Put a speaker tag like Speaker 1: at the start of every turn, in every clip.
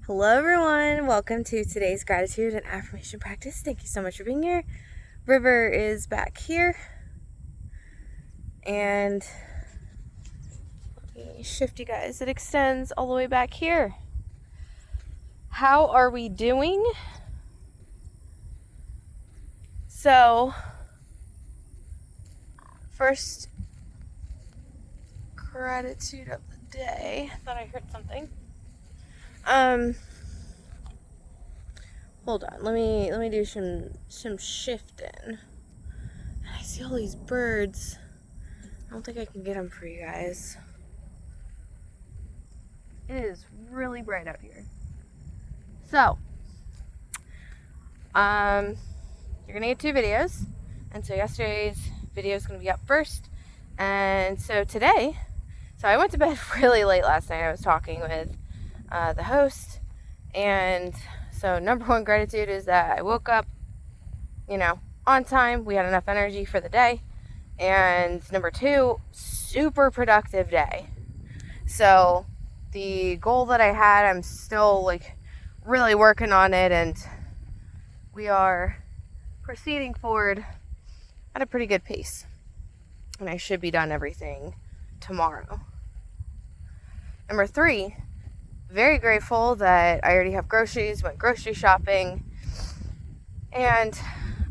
Speaker 1: Hello everyone, welcome to today's gratitude and affirmation practice. Thank you so much for being here. River is back here, and let me shift you guys. It extends all the way back here. How are we doing? So, first gratitude of the day. I thought I heard something. Hold on. Let me do some shifting. I see all these birds. I don't think I can get them for you guys. It is really bright out here. So, you're gonna get 2 videos, and so yesterday's video is gonna be up first, and so today, I went to bed really late last night. I was talking with the host, and so number 1 gratitude is that I woke up, on time. We had enough energy for the day. And number 2, super productive day. So the goal that I had, I'm still really working on it, and we are proceeding forward at a pretty good pace. And I should be done everything tomorrow. Number 3, very grateful that I already have groceries, went grocery shopping, and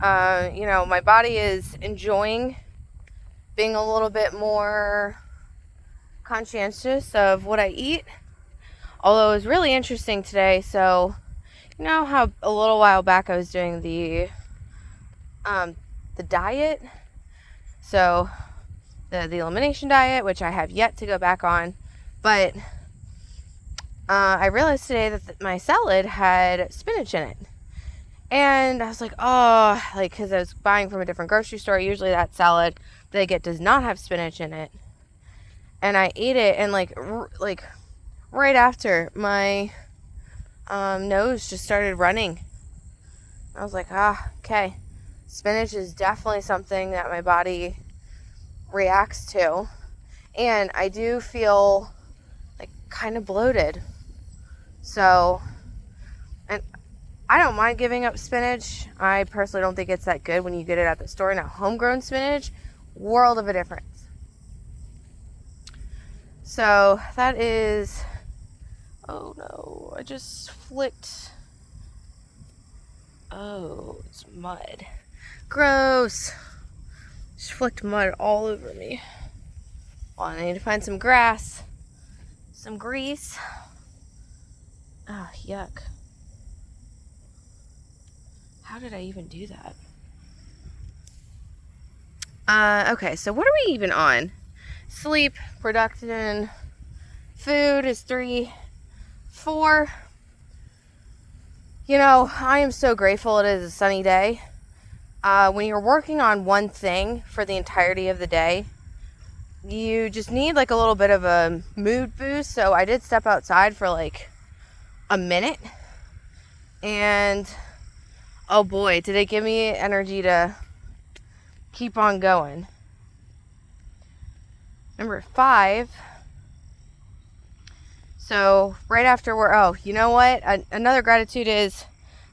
Speaker 1: my body is enjoying being a little bit more conscientious of what I eat. Although it was really interesting today. So, how a little while back I was doing the diet, so the elimination diet, which I have yet to go back on, but I realized today that my salad had spinach in it. And I was like, because I was buying from a different grocery store. Usually that salad that I get does not have spinach in it. And I ate it, and right after, my nose just started running. I was like, okay. Spinach is definitely something that my body reacts to. And I do feel kind of bloated. So, and I don't mind giving up spinach. I personally don't think it's that good when you get it at the store. Now, homegrown spinach, world of a difference. So, that is, oh no, I just flicked, it's mud. Gross. Just flicked mud all over me. Well, I need to find some grass, some grease. Yuck. How did I even do that? Okay, so what are we even on? Sleep, production, food is 3, 4. I am so grateful it is a sunny day. When you're working on one thing for the entirety of the day, you just need a little bit of a mood boost. So I did step outside for a minute, and oh boy, did it give me energy to keep on going. Number 5. So right after you know what? Another gratitude is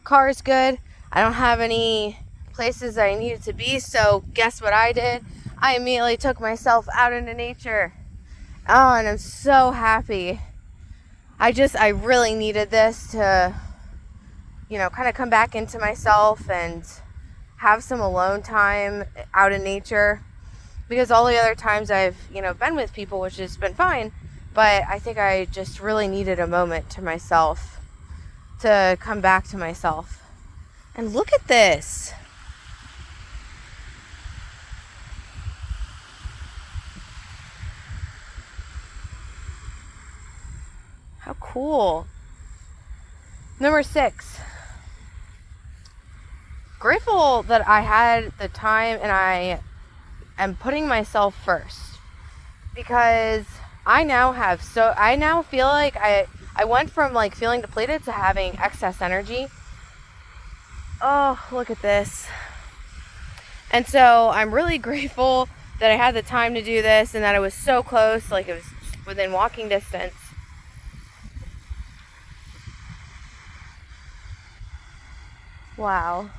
Speaker 1: car is good. I don't have any places that I needed to be. So guess what I did? I immediately took myself out into nature. Oh, and I'm so happy. I really needed this to, kind of come back into myself and have some alone time out in nature. Because all the other times I've, been with people, which has been fine, but I think I just really needed a moment to myself to come back to myself. And look at this. How cool. Number 6. Grateful that I had the time, and I am putting myself first, because I now feel like I went from feeling depleted to having excess energy. Oh, look at this. And so I'm really grateful that I had the time to do this, and that it was so close, it was within walking distance. Wow.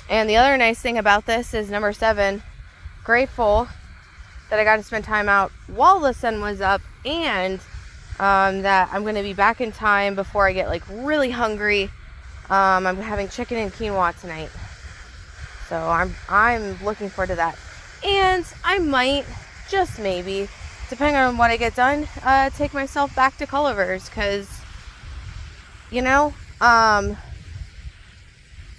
Speaker 1: And the other nice thing about this is number 7, grateful that I got to spend time out while the sun was up, and that I'm going to be back in time before I get like really hungry. I'm having chicken and quinoa tonight, so I'm looking forward to that. And I might, just maybe, depending on what I get done, take myself back to Culliver's, because you know,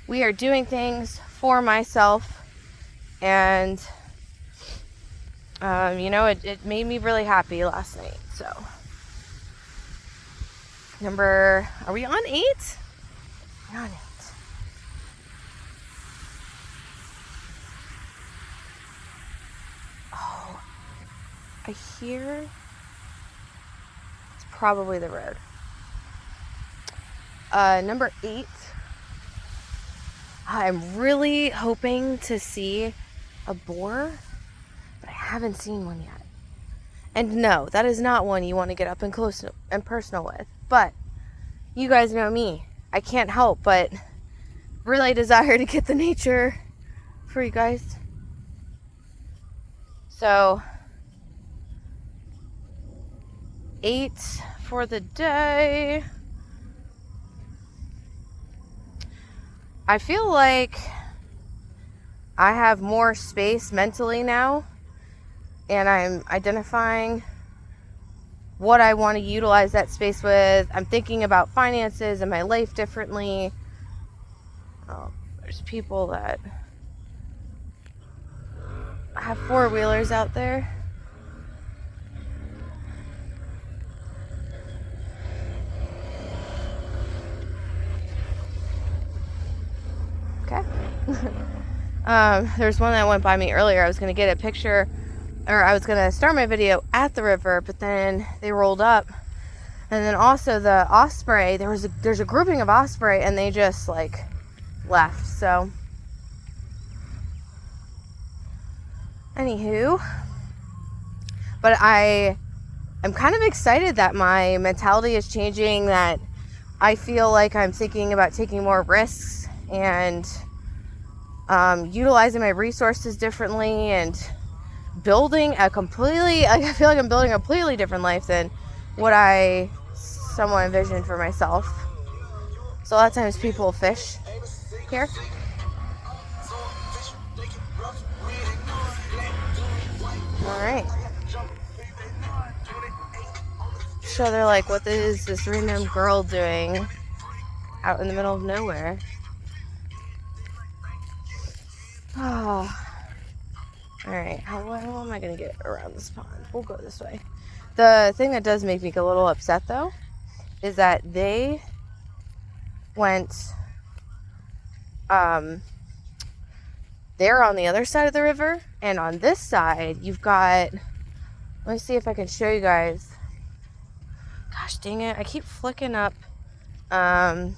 Speaker 1: we are doing things for myself, and you know, it made me really happy last night. So are we on 8? We're on 8. Oh, I hear it's probably the road. Number 8, I'm really hoping to see a boar, but I haven't seen one yet. And no, that is not one you want to get up and close and personal with. But you guys know me. I can't help but really desire to get the nature for you guys. So 8 for the day. I feel like I have more space mentally now, and I'm identifying what I want to utilize that space with. I'm thinking about finances and my life differently. Oh, there's people that have 4-wheelers out there. Okay. There's one that went by me earlier. I was going to get a picture, or I was going to start my video at the river, but then they rolled up. And then also the osprey, there's a grouping of osprey, and they just like left. So anywho, but I'm kind of excited that my mentality is changing, that I feel like I'm thinking about taking more risks and utilizing my resources differently, and building I feel like I'm building a completely different life than what I somewhat envisioned for myself. So a lot of times people fish here. Alright. So they're like, what is this random girl doing out in the middle of nowhere? Oh. Alright, how am I going to get around this pond? We'll go this way. The thing that does make me a little upset, though, is that they went, they're on the other side of the river, and on this side, you've got, let me see if I can show you guys. Gosh dang it, I keep flicking up, mud.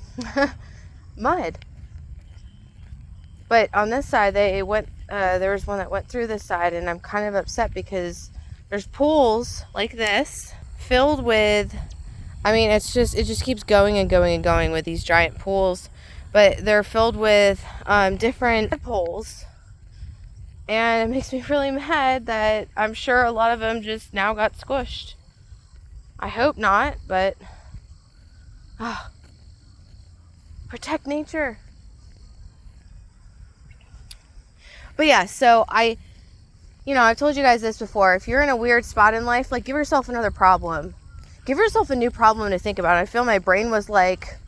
Speaker 1: But on this side, they went, there was one that went through this side, and I'm kind of upset because there's pools like this filled with, I mean, it just keeps going and going and going with these giant pools, but they're filled with different pools, and it makes me really mad that I'm sure a lot of them just now got squished. I hope not, but protect nature. But yeah, so I've told you guys this before. If you're in a weird spot in life, like, give yourself another problem. Give yourself a new problem to think about. I feel my brain was like,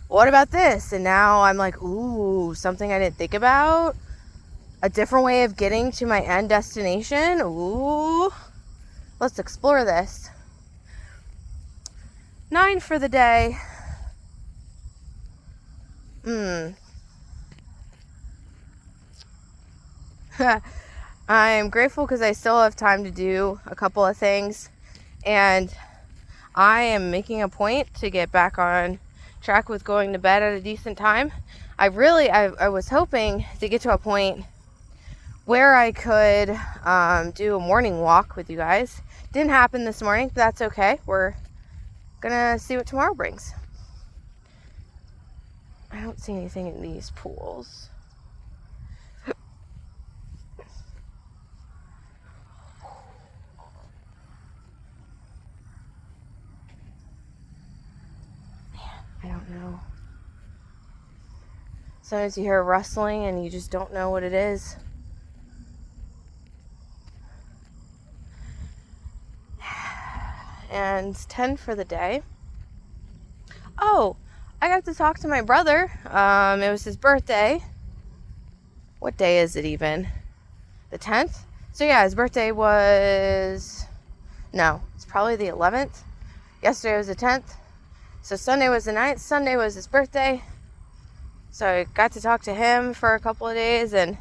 Speaker 1: what about this? And now I'm like, ooh, something I didn't think about. A different way of getting to my end destination. Ooh, let's explore this. 9 for the day. I'm grateful because I still have time to do a couple of things, and I am making a point to get back on track with going to bed at a decent time. I was hoping to get to a point where I could do a morning walk with you guys. Didn't happen this morning, but that's okay. We're gonna see what tomorrow brings. I don't see anything in these pools. I don't know. Sometimes you hear rustling and you just don't know what it is. And 10 for the day. Oh, I got to talk to my brother. It was his birthday. What day is it even? The 10th? So yeah, his birthday was... No, it's probably the 11th. Yesterday was the 10th. So Sunday was the 9th. Sunday was his birthday. So I got to talk to him for a couple of days and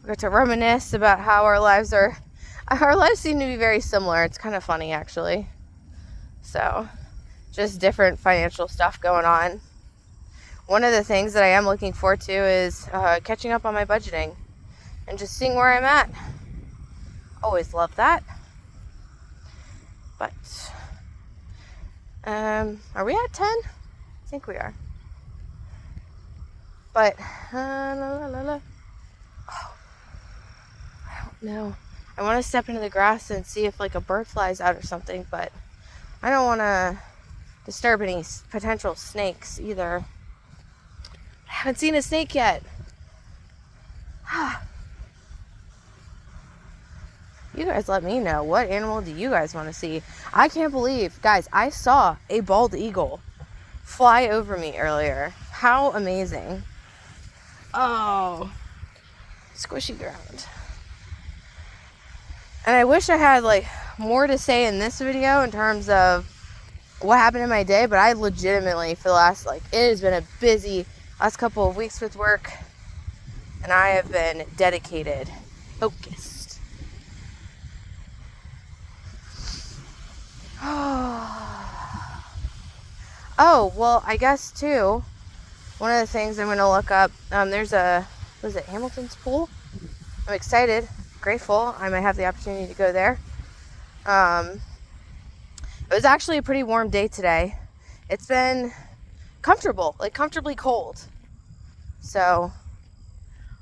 Speaker 1: we got to reminisce about how our lives seem to be very similar. It's kind of funny, actually. So, just different financial stuff going on. One of the things that I am looking forward to is catching up on my budgeting and just seeing where I'm at. Always love that. But, are we at 10? I think we are. But, oh, I don't know. I want to step into the grass and see if like a bird flies out or something, but I don't want to disturb any potential snakes either. I haven't seen a snake yet. You guys let me know. What animal do you guys want to see? I can't believe, guys, I saw a bald eagle fly over me earlier. How amazing. Oh, squishy ground. And I wish I had like more to say in this video in terms of what happened in my day, but I legitimately, for the last, it has been a busy last couple of weeks with work, and I have been dedicated, focused. Oh, well, I guess too, one of the things I'm going to look up, there's Hamilton's Pool? I'm excited, grateful. I might have the opportunity to go there. It was actually a pretty warm day today. It's been comfortable, comfortably cold. So,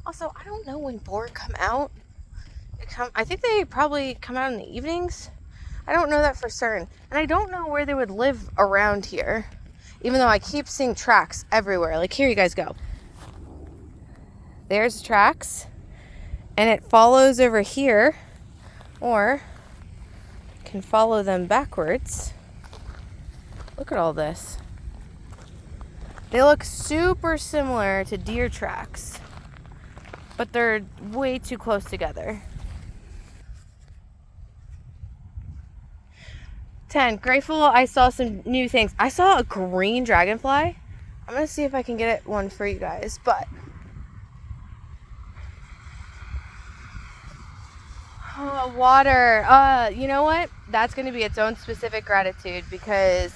Speaker 1: also, I don't know when boar come out. I think they probably come out in the evenings. I don't know that for certain. And I don't know where they would live around here. Even though I keep seeing tracks everywhere. Here you guys go. There's tracks. And it follows over here. Or can follow them backwards. Look at all this. They look super similar to deer tracks, but they're way too close together. 10, grateful I saw some new things. I saw a green dragonfly. I'm gonna see if I can get one for you guys, but oh, water. You know what? That's going to be its own specific gratitude because,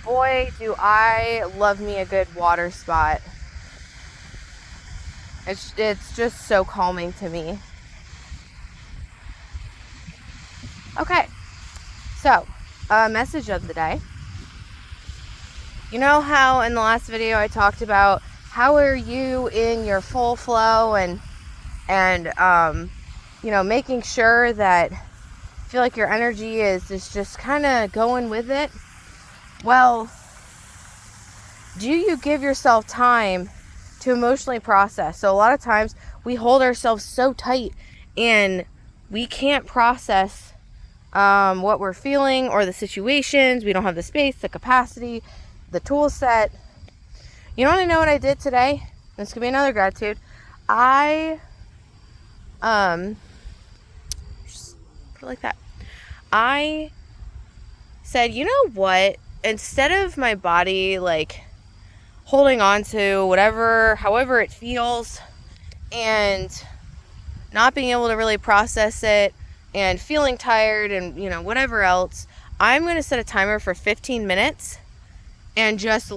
Speaker 1: boy, do I love me a good water spot. It's just so calming to me. Okay, so, message of the day. You know how in the last video I talked about how are you in your full flow and making sure that you feel like your energy is just kind of going with it. Well, do you give yourself time to emotionally process? So a lot of times we hold ourselves so tight and we can't process what we're feeling or the situations. We don't have the space, the capacity, the tool set. You want to know what I did today? This could be another gratitude. I just put it like that. I said, you know what? Instead of my body holding on to however it feels and not being able to really process it and feeling tired and whatever else, I'm going to set a timer for 15 minutes and just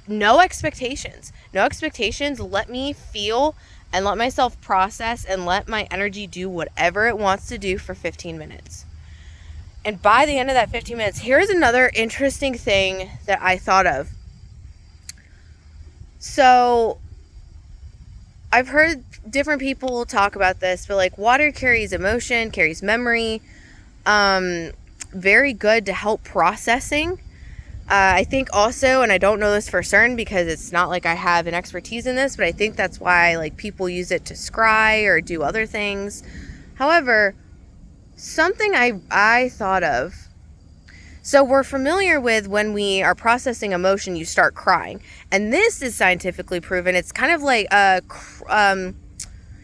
Speaker 1: no expectations. Let me feel and let myself process and let my energy do whatever it wants to do for 15 minutes. And by the end of that 15 minutes, here's another interesting thing that I thought of. So I've heard different people talk about this, but like water carries emotion, carries memory, very good to help processing. I think also, and I don't know this for certain because it's not like I have an expertise in this, but I think that's why like people use it to scry or do other things. However, something I thought of, so we're familiar with when we are processing emotion, you start crying. And this is scientifically proven. It's kind of like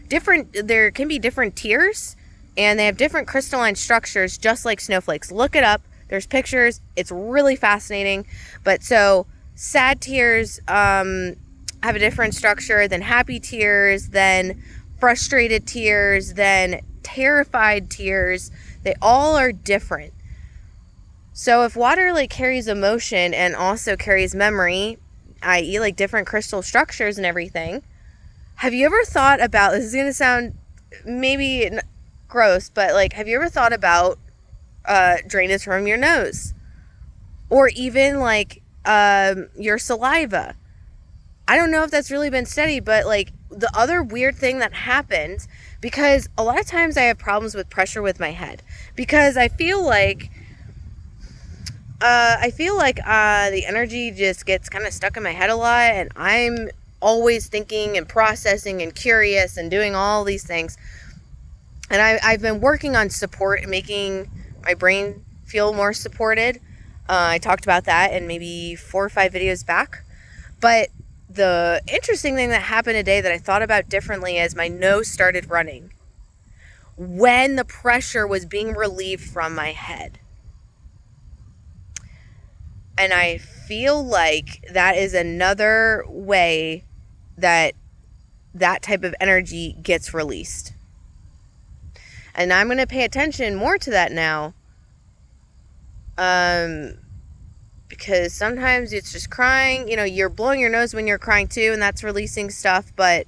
Speaker 1: there can be different tiers, and they have different crystalline structures, just like snowflakes. Look it up. There's pictures. It's really fascinating. But so sad tears have a different structure than happy tears, then frustrated tears, then terrified tears. They all are different. So if water like carries emotion and also carries memory, i.e. like different crystal structures and everything, have you ever thought about, this is going to sound maybe gross, but like, have you ever thought about drainage from your nose, or even like your saliva? I don't know if that's really been studied, but like the other weird thing that happens, because a lot of times I have problems with pressure with my head, because I feel like the energy just gets kind of stuck in my head a lot, and I'm always thinking and processing and curious and doing all these things. And I've been working on support and making my brain feel more supported. I talked about that in maybe 4 or 5 videos back. But the interesting thing that happened today that I thought about differently is my nose started running when the pressure was being relieved from my head. And I feel like that is another way that type of energy gets released. And I'm going to pay attention more to that now. Because sometimes it's just crying. You know, you're blowing your nose when you're crying too, and that's releasing stuff. But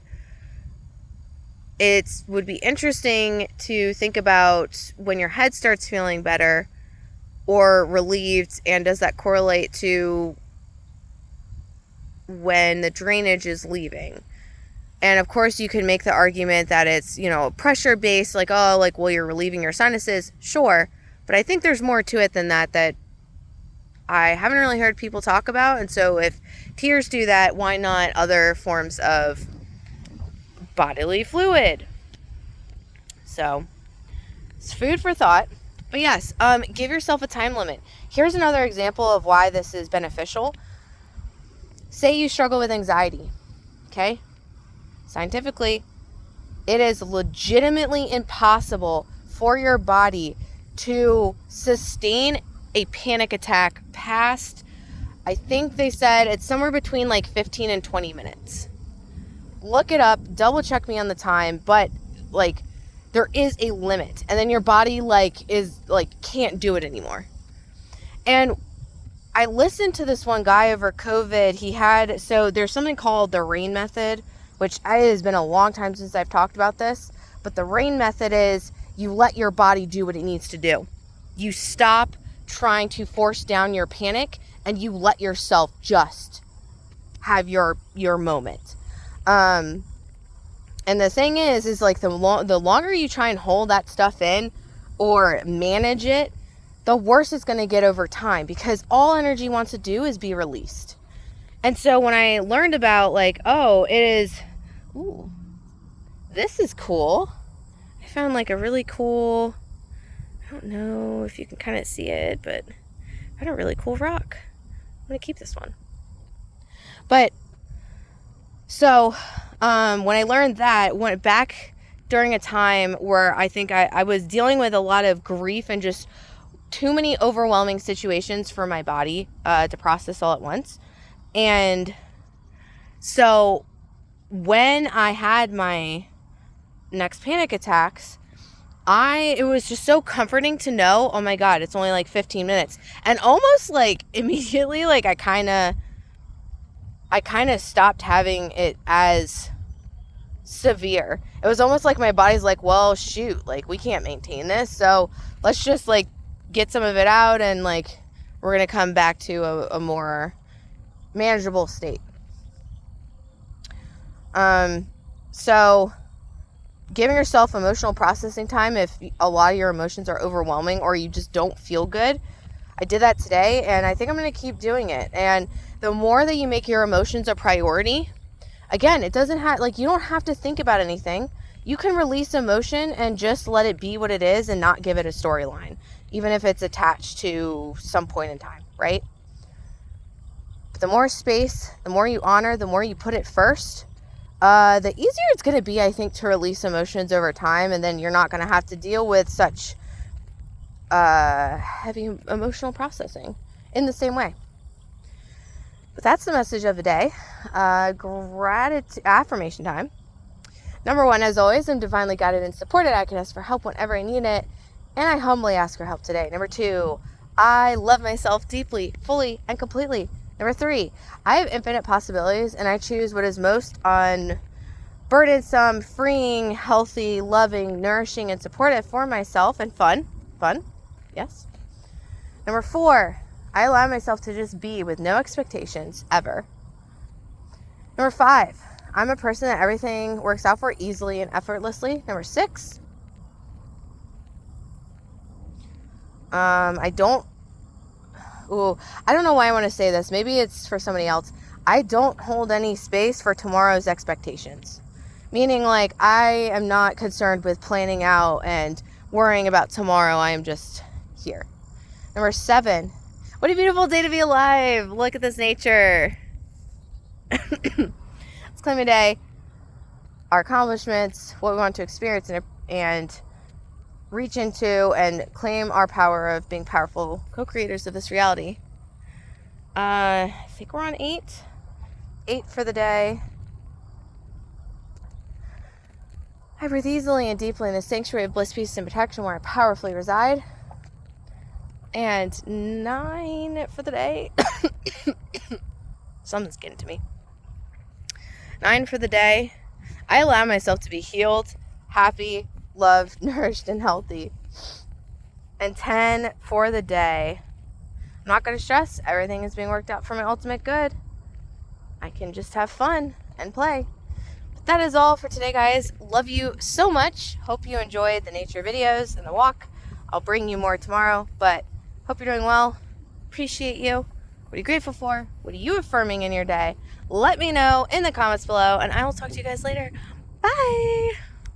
Speaker 1: it would be interesting to think about when your head starts feeling better or relieved, and does that correlate to when the drainage is leaving? And of course you can make the argument that it's, you know, pressure based, like, oh, like, well, you're relieving your sinuses. Sure. But I think there's more to it than that I haven't really heard people talk about. And so if tears do that, why not other forms of bodily fluid? So it's food for thought. But yes, give yourself a time limit. Here's another example of why this is beneficial. Say you struggle with anxiety, okay? Scientifically, it is legitimately impossible for your body to sustain a panic attack past, I think they said it's somewhere between like 15 and 20 minutes. Look it up, double check me on the time, but like there is a limit, and then your body can't do it anymore. And I listened to this one guy over COVID. So there's something called the RAIN method, which it has been a long time since I've talked about this, but the RAIN method is you let your body do what it needs to do. You stop trying to force down your panic, and you let yourself just have your moment. And the thing is like the longer you try and hold that stuff in or manage it, the worse it's going to get over time, because all energy wants to do is be released. And so when I learned about like, oh, this is cool. I found like a really cool, I don't know if you can kind of see it, but I found a really cool rock. I'm going to keep this one. But so when I learned that, went back during a time where I think I was dealing with a lot of grief and just too many overwhelming situations for my body to process all at once. And so when I had my next panic attacks, it was just so comforting to know, oh my God, it's only like 15 minutes. And almost like immediately, like I kind of stopped having it as severe. It was almost like my body's like, well, shoot, like, we can't maintain this, so let's just, like, get some of it out, and, like, we're going to come back to a more manageable state. So giving yourself emotional processing time if a lot of your emotions are overwhelming or you just don't feel good. I did that today, and I think I'm going to keep doing it. And the more that you make your emotions a priority, again, it doesn't have, like, you don't have to think about anything. You can release emotion and just let it be what it is and not give it a storyline, even if it's attached to some point in time, right? But the more space, the more you honor, the more you put it first, the easier it's going to be, I think, to release emotions over time, and then you're not going to have to deal with such heavy emotional processing in the same way. But that's the message of the day. Gratitude affirmation time. Number 1, as always, I'm divinely guided and supported. I can ask for help whenever I need it, and I humbly ask for help today. Number 2, I love myself deeply, fully, and completely. Number 3, I have infinite possibilities, and I choose what is most unburdensome, freeing, healthy, loving, nourishing, and supportive for myself, and fun, yes. Number 4, I allow myself to just be with no expectations, ever. Number 5, I'm a person that everything works out for easily and effortlessly. Number 6, I don't know why I want to say this. Maybe it's for somebody else. I don't hold any space for tomorrow's expectations. Meaning, like, I am not concerned with planning out and worrying about tomorrow. I am just here. Number 7, what a beautiful day to be alive. Look at this nature. Let's claim a day, our accomplishments, what we want to experience, and reach into and claim our power of being powerful co-creators of this reality. I think we're on 8 for the day. I breathe easily and deeply in the sanctuary of bliss, peace, and protection where I powerfully reside. And 9 for the day. Something's getting to me. 9 for the day. I allow myself to be healed, happy, loved, nourished, and healthy. And 10 for the day. I'm not going to stress. Everything is being worked out for my ultimate good. I can just have fun and play. But that is all for today, guys. Love you so much. Hope you enjoyed the nature videos and the walk. I'll bring you more tomorrow, but hope you're doing well. Appreciate you. What are you grateful for? What are you affirming in your day? Let me know in the comments below, and I will talk to you guys later. Bye!